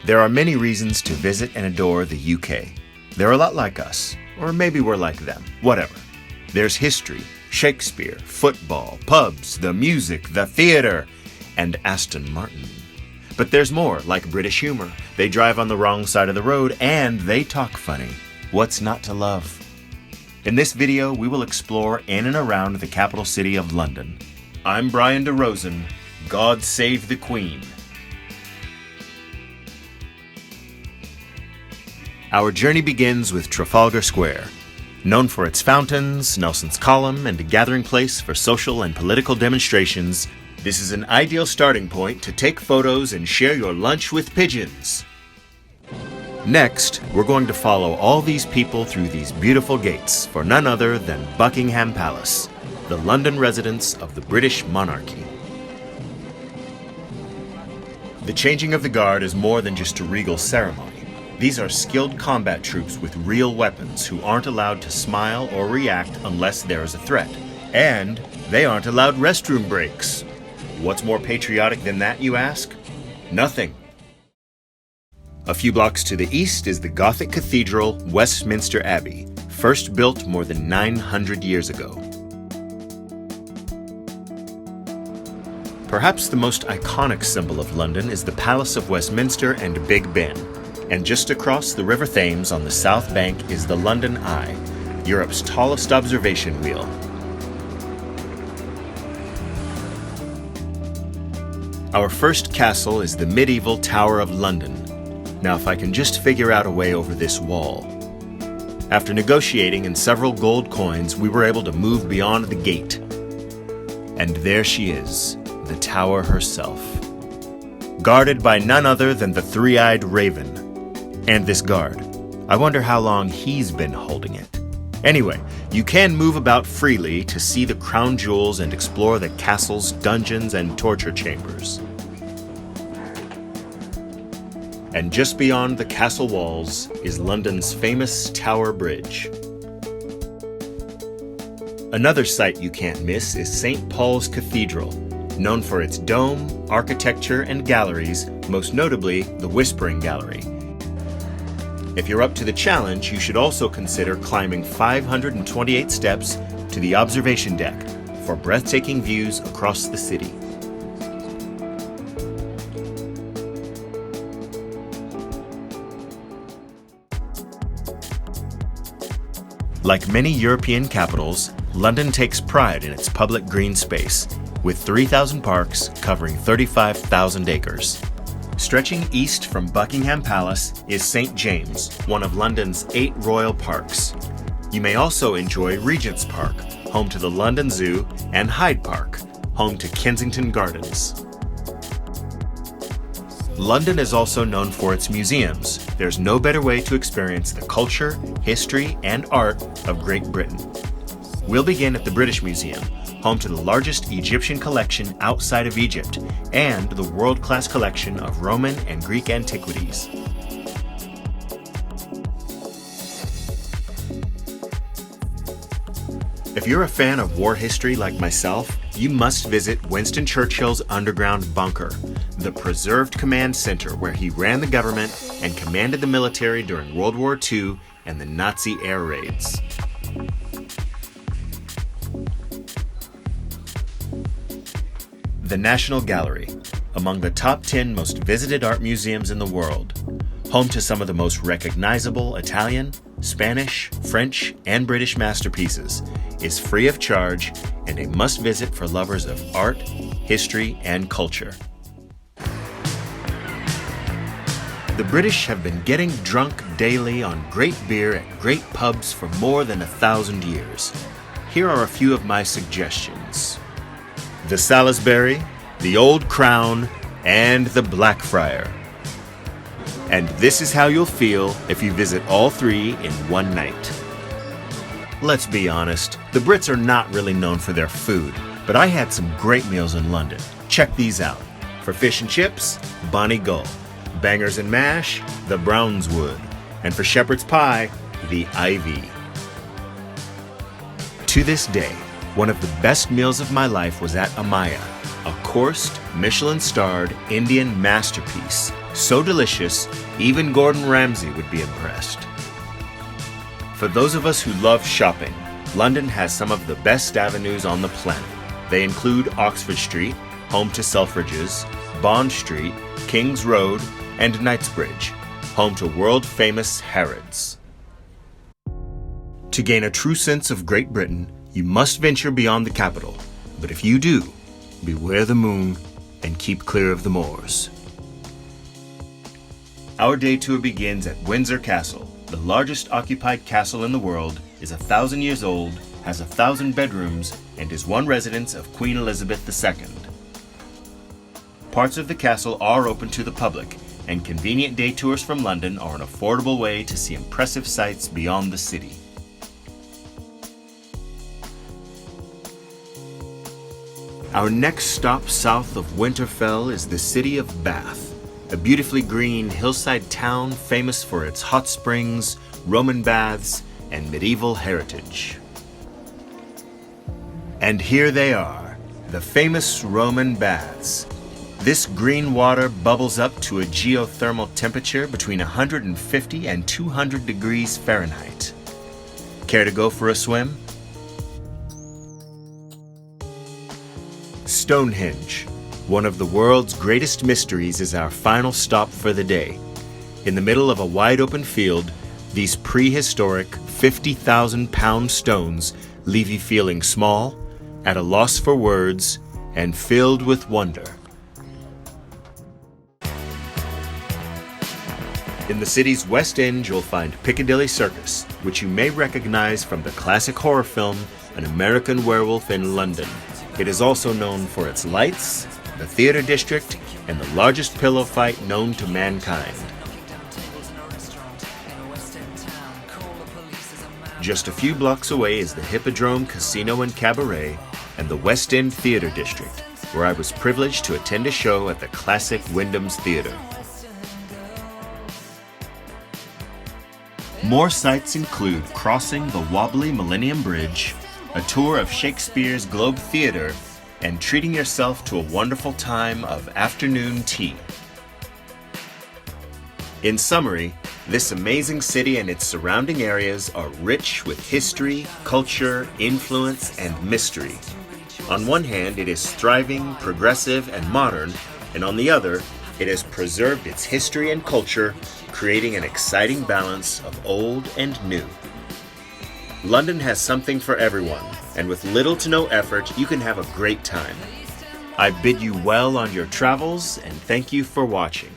There are many reasons to visit and adore the UK. They're a lot like us, or maybe we're like them, whatever. There's history, Shakespeare, football, pubs, the music, the theater, and Aston Martin. But there's more, like British humor. They drive on the wrong side of the road and they talk funny. What's not to love? In this video, we will explore in and around the capital city of London. I'm Brian DeRosen. God save the Queen. Our journey begins with Trafalgar Square. Known for its fountains, Nelson's Column, and a gathering place for social and political demonstrations, this is an ideal starting point to take photos and share your lunch with pigeons. Next, we're going to follow all these people through these beautiful gates for none other than Buckingham Palace, the London residence of the British monarchy. The changing of the guard is more than just a regal ceremony. These are skilled combat troops with real weapons who aren't allowed to smile or react unless there is a threat. And they aren't allowed restroom breaks. What's more patriotic than that, you ask? Nothing. A few blocks to the east is the Gothic cathedral, Westminster Abbey, first built more than 900 years ago. Perhaps the most iconic symbol of London is the Palace of Westminster and Big Ben. And just across the River Thames on the south bank is the London Eye, Europe's tallest observation wheel. Our first castle is the medieval Tower of London. Now if I can just figure out a way over this wall. After negotiating in several gold coins, we were able to move beyond the gate. And there she is, the tower herself. Guarded by none other than the three-eyed raven. And this guard. I wonder how long he's been holding it. Anyway, you can move about freely to see the crown jewels and explore the castle's dungeons and torture chambers. And just beyond the castle walls is London's famous Tower Bridge. Another sight you can't miss is St. Paul's Cathedral, known for its dome, architecture, and galleries, most notably the Whispering Gallery. If you're up to the challenge, you should also consider climbing 528 steps to the observation deck for breathtaking views across the city. Like many European capitals, London takes pride in its public green space, with 3,000 parks covering 35,000 acres. Stretching east from Buckingham Palace is St. James, one of London's 8 royal parks. You may also enjoy Regent's Park, home to the London Zoo, and Hyde Park, home to Kensington Gardens. London is also known for its museums. There's no better way to experience the culture, history, and art of Great Britain. We'll begin at the British Museum, home to the largest Egyptian collection outside of Egypt, and the world-class collection of Roman and Greek antiquities. If you're a fan of war history like myself, you must visit Winston Churchill's underground bunker, the preserved command center where he ran the government and commanded the military during World War II and the Nazi air raids. The National Gallery, among the top 10 most visited art museums in the world, home to some of the most recognizable Italian, Spanish, French, and British masterpieces, is free of charge and a must-visit for lovers of art, history, and culture. The British have been getting drunk daily on great beer at great pubs for more than 1,000 years. Here are a few of my suggestions. The Salisbury, the Old Crown, and the Blackfriar. And this is how you'll feel if you visit all 3 in one night. Let's be honest, the Brits are not really known for their food, but I had some great meals in London. Check these out. For fish and chips, Bonnie Gull. Bangers and mash, the Brownswood. And for shepherd's pie, the Ivy. To this day, one of the best meals of my life was at Amaya, a coursed, Michelin-starred Indian masterpiece, so delicious, even Gordon Ramsay would be impressed. For those of us who love shopping, London has some of the best avenues on the planet. They include Oxford Street, home to Selfridges, Bond Street, King's Road, and Knightsbridge, home to world-famous Harrods. To gain a true sense of Great Britain, you must venture beyond the capital. But if you do, beware the moon and keep clear of the moors. Our day tour begins at Windsor Castle. The largest occupied castle in the world, is 1,000 years old, has 1,000 bedrooms, and is one residence of Queen Elizabeth II. Parts of the castle are open to the public, and convenient day tours from London are an affordable way to see impressive sights beyond the city. Our next stop south of Winterfell is the city of Bath, a beautifully green hillside town famous for its hot springs, Roman baths, and medieval heritage. And here they are, the famous Roman baths. This green water bubbles up to a geothermal temperature between 150 and 200 degrees Fahrenheit. Care to go for a swim? Stonehenge, one of the world's greatest mysteries, is our final stop for the day. In the middle of a wide open field, these prehistoric 50,000-pound stones leave you feeling small, at a loss for words, and filled with wonder. In the city's West End, you'll find Piccadilly Circus, which you may recognize from the classic horror film An American Werewolf in London. It is also known for its lights, the theater district, and the largest pillow fight known to mankind. Just a few blocks away is the Hippodrome Casino and Cabaret and the West End Theater District, where I was privileged to attend a show at the classic Wyndham's Theater. More sights include crossing the wobbly Millennium Bridge, a tour of Shakespeare's Globe Theatre, and treating yourself to a wonderful time of afternoon tea. In summary, this amazing city and its surrounding areas are rich with history, culture, influence, and mystery. On one hand, it is thriving, progressive, and modern, and on the other, it has preserved its history and culture, creating an exciting balance of old and new. London has something for everyone, and with little to no effort, you can have a great time. I bid you well on your travels, and thank you for watching.